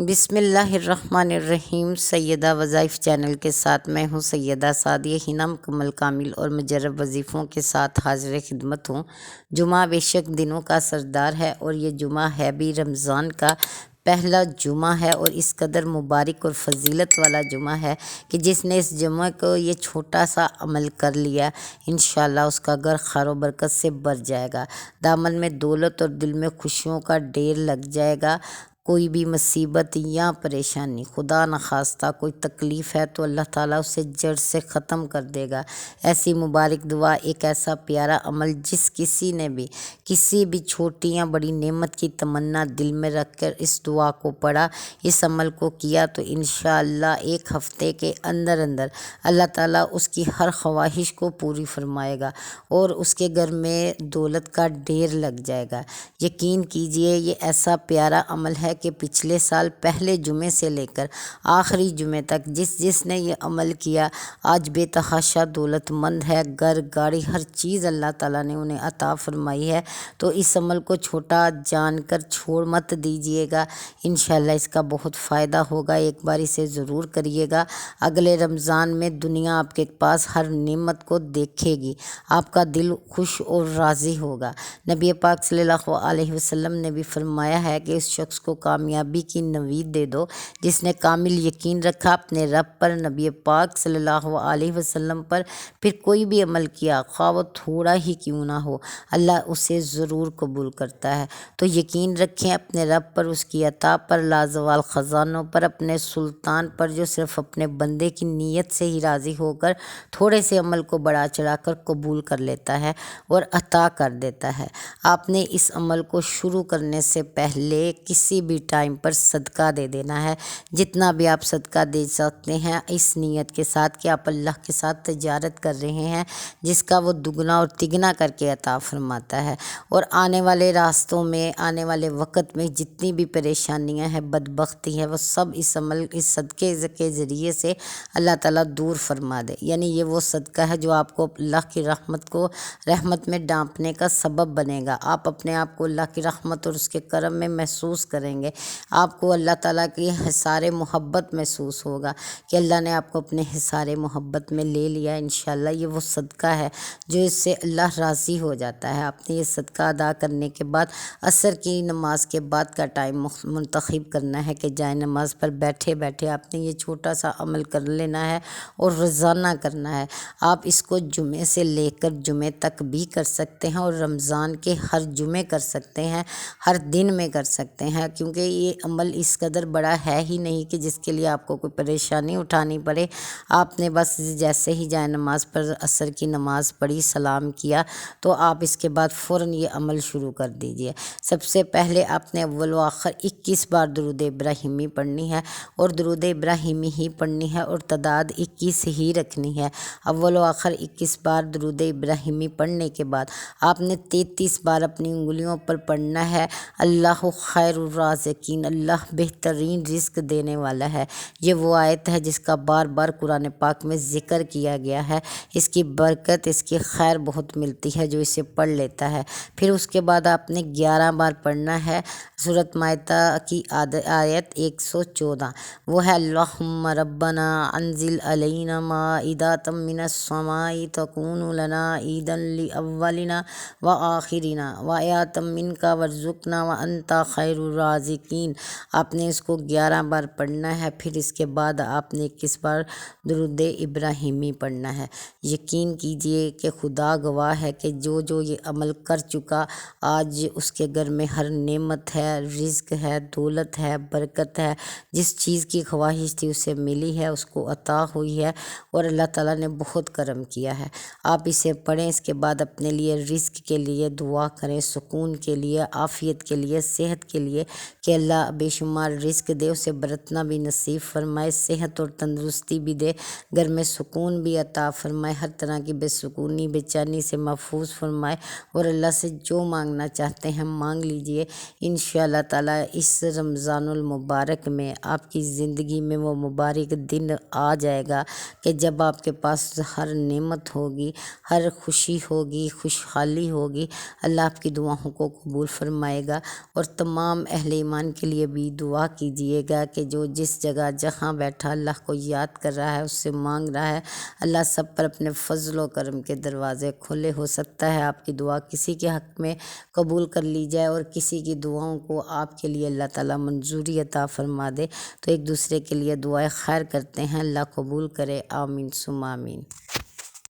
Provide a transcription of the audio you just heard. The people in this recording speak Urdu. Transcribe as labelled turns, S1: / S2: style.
S1: بسم اللہ الرحمن الرحیم۔ سیدہ وظائف چینل کے ساتھ میں ہوں سیدہ سعدیہ ہنا، مکمل کامل اور مجرب وظیفوں کے ساتھ حاضر خدمت ہوں۔ جمعہ بے شک دنوں کا سردار ہے اور یہ جمعہ ہے بھی رمضان کا پہلا جمعہ ہے، اور اس قدر مبارک اور فضیلت والا جمعہ ہے کہ جس نے اس جمعہ کو یہ چھوٹا سا عمل کر لیا، انشاءاللہ اس کا گھر خیر و برکت سے بھر جائے گا، دامن میں دولت اور دل میں خوشیوں کا ڈھیر لگ جائے گا۔ کوئی بھی مصیبت یا پریشانی، خدا نخواستہ کوئی تکلیف ہے تو اللہ تعالیٰ اسے جڑ سے ختم کر دے گا۔ ایسی مبارک دعا، ایک ایسا پیارا عمل، جس کسی نے بھی کسی بھی چھوٹی یا بڑی نعمت کی تمنا دل میں رکھ کر اس دعا کو پڑھا، اس عمل کو کیا، تو انشاءاللہ ایک ہفتے کے اندر اندر اللہ تعالیٰ اس کی ہر خواہش کو پوری فرمائے گا اور اس کے گھر میں دولت کا ڈھیر لگ جائے گا۔ یقین کیجئے یہ ایسا پیارا عمل ہے کہ پچھلے سال پہلے جمعے سے لے کر آخری جمعے تک جس نے یہ عمل کیا، آج بے تحاشا دولت مند ہے، گھر گاڑی ہر چیز اللہ تعالیٰ نے انہیں عطا فرمائی ہے۔ تو اس عمل کو چھوٹا جان کر چھوڑ مت دیجئے گا، انشاءاللہ اس کا بہت فائدہ ہوگا۔ ایک بار اسے ضرور کریے گا، اگلے رمضان میں دنیا آپ کے پاس ہر نعمت کو دیکھے گی، آپ کا دل خوش اور راضی ہوگا۔ نبی پاک صلی اللہ علیہ وسلم نے بھی فرمایا ہے کہ اس شخص کو کامیابی کی نوید دے دو جس نے کامل یقین رکھا اپنے رب پر، نبی پاک صلی اللہ علیہ وسلم پر، پھر کوئی بھی عمل کیا، خواہ وہ تھوڑا ہی کیوں نہ ہو، اللہ اسے ضرور قبول کرتا ہے۔ تو یقین رکھیں اپنے رب پر، اس کی عطا پر، لازوال خزانوں پر، اپنے سلطان پر، جو صرف اپنے بندے کی نیت سے ہی راضی ہو کر تھوڑے سے عمل کو بڑھا چڑھا کر قبول کر لیتا ہے اور عطا کر دیتا ہے۔ آپ نے اس عمل کو شروع کرنے سے پہلے کسی بھی ٹائم پر صدقہ دے دینا ہے، جتنا بھی آپ صدقہ دے سکتے ہیں، اس نیت کے ساتھ کہ آپ اللہ کے ساتھ تجارت کر رہے ہیں، جس کا وہ دگنا اور تگنا کر کے عطا فرماتا ہے۔ اور آنے والے راستوں میں، آنے والے وقت میں جتنی بھی پریشانیاں ہیں، بدبختی ہے، وہ سب اس عمل، اس صدقے کے ذریعے سے اللہ تعالیٰ دور فرما دے۔ یعنی یہ وہ صدقہ ہے جو آپ کو اللہ کی رحمت میں ڈانپنے کا سبب بنے گا۔ آپ اپنے آپ کو اللہ کی رحمت اور اس کے کرم میں محسوس کریں گے، آپ کو اللہ تعالیٰ کی حصار محبت محسوس ہوگا کہ اللہ نے آپ کو اپنے حصار محبت میں لے لیا۔ انشاءاللہ یہ وہ صدقہ ہے جو اس سے اللہ راضی ہو جاتا ہے۔ آپ نے یہ صدقہ ادا کرنے کے بعد عصر کی نماز کے بعد کا ٹائم منتخب کرنا ہے کہ جائے نماز پر بیٹھے بیٹھے آپ نے یہ چھوٹا سا عمل کر لینا ہے اور روزانہ کرنا ہے۔ آپ اس کو جمعے سے لے کر جمعے تک بھی کر سکتے ہیں اور رمضان کے ہر جمعے کر سکتے ہیں، ہر دن میں کر سکتے ہیں، کیونکہ یہ عمل اس قدر بڑا ہے ہی نہیں کہ جس کے لیے آپ کو کوئی پریشانی اٹھانی پڑے۔ آپ نے بس جیسے ہی جائے نماز پر عصر کی نماز پڑھی، سلام کیا، تو آپ اس کے بعد فوراً یہ عمل شروع کر دیجئے۔ سب سے پہلے آپ نے اول و آخر 21 بار درود ابراہیمی پڑھنی ہے، اور درود ابراہیمی ہی پڑھنی ہے اور تعداد 21 ہی رکھنی ہے۔ اول و آخر 21 بار درود ابراہیمی پڑھنے کے بعد آپ نے 33 بار اپنی انگلیوں پر پڑھنا ہے، اللہ خیر الرازقین، اللہ بہترین رزق دینے والا ہے۔ یہ وہ آیت ہے جس کا بار بار قرآن پاک میں ذکر کیا گیا ہے۔ اس کی برکت، اس کی خیر بہت ملتی ہے جو اسے پڑھ لیتا ہے۔ پھر اس کے بعد آپ نے 11 بار پڑھنا ہے سورۃ مائدہ کی آیت 114، وہ ہے اللہم ربنا انزل علینا مائدۃ من السماء تکون لنا عیدا لاولنا وآخرنا وآیۃ منک وارزقنا وانت خیر الرازقین۔ آپ نے اس کو 11 بار پڑھنا ہے۔ پھر اس کے بعد آپ نے 21 بار درود ابراہیمی پڑھنا ہے۔ یقین کیجئے کہ خدا گواہ ہے کہ جو یہ عمل کر چکا، آج اس کے گھر میں ہر نعمت ہے، رزق ہے، دولت ہے، برکت ہے، جس چیز کی خواہش تھی اسے ملی ہے، اس کو عطا ہوئی ہے، اور اللہ تعالیٰ نے بہت کرم کیا ہے۔ آپ اسے پڑھیں، اس کے بعد اپنے لیے رزق کے لیے دعا کریں، سکون کے لیے، عافیت کے لیے، صحت کے لیے، کہ اللہ بے شمار رزق دے، اسے برتنا بھی نصیب فرمائے، صحت اور تندرستی بھی دے، گھر میں سکون بھی عطا فرمائے، ہر طرح کی بے سکونی، بے چینی سے محفوظ فرمائے، اور اللہ سے جو مانگنا چاہتے ہیں مانگ لیجئے۔ انشاءاللہ تعالیٰ اس رمضان المبارک میں آپ کی زندگی میں وہ مبارک دن آ جائے گا کہ جب آپ کے پاس ہر نعمت ہوگی، ہر خوشی ہوگی، خوشحالی ہوگی، اللہ آپ کی دعاؤں کو قبول فرمائے گا، اور تمام اہل ایمان ایمان کے لیے بھی دعا کیجیے گا کہ جو جس جگہ جہاں بیٹھا اللہ کو یاد کر رہا ہے، اس سے مانگ رہا ہے، اللہ سب پر اپنے فضل و کرم کے دروازے کھولے۔ ہو سکتا ہے آپ کی دعا کسی کے حق میں قبول کر لی جائے اور کسی کی دعاؤں کو آپ کے لیے اللہ تعالیٰ منظوری عطا فرما دے۔ تو ایک دوسرے کے لیے دعائیں خیر کرتے ہیں، اللہ قبول کرے، آمین ثم آمین۔